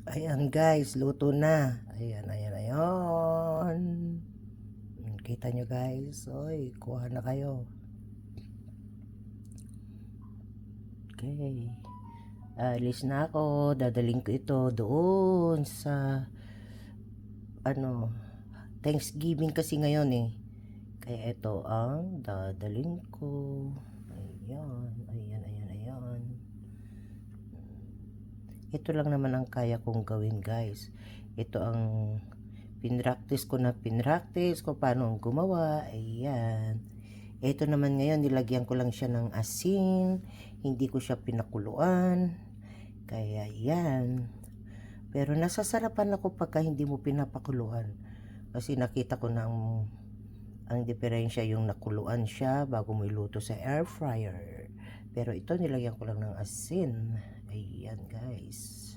Ayan guys, luto na. Ayan, ayan, ayan. Kita nyo guys. Oy, kuha na kayo. Okay. Alis na ako. Dadaling ko ito doon sa Thanksgiving kasi ngayon eh. Kaya ito ang dadaling ko. Ayan, ayan, ayan, ayan. Ito lang naman ang kaya kong gawin guys. Ito ang pinractice ko paano gumawa. Ayan. Ito naman ngayon, nilagyan ko lang siya ng asin. Hindi ko siya pinakuluan. Kaya yan. Pero nasasarapan ako pagka hindi mo pinapakuluan. Kasi nakita ko na ang diferensya yung nakuluan siya bago mo iluto sa air fryer. Pero ito nilagyan ko lang ng asin. Ayan guys.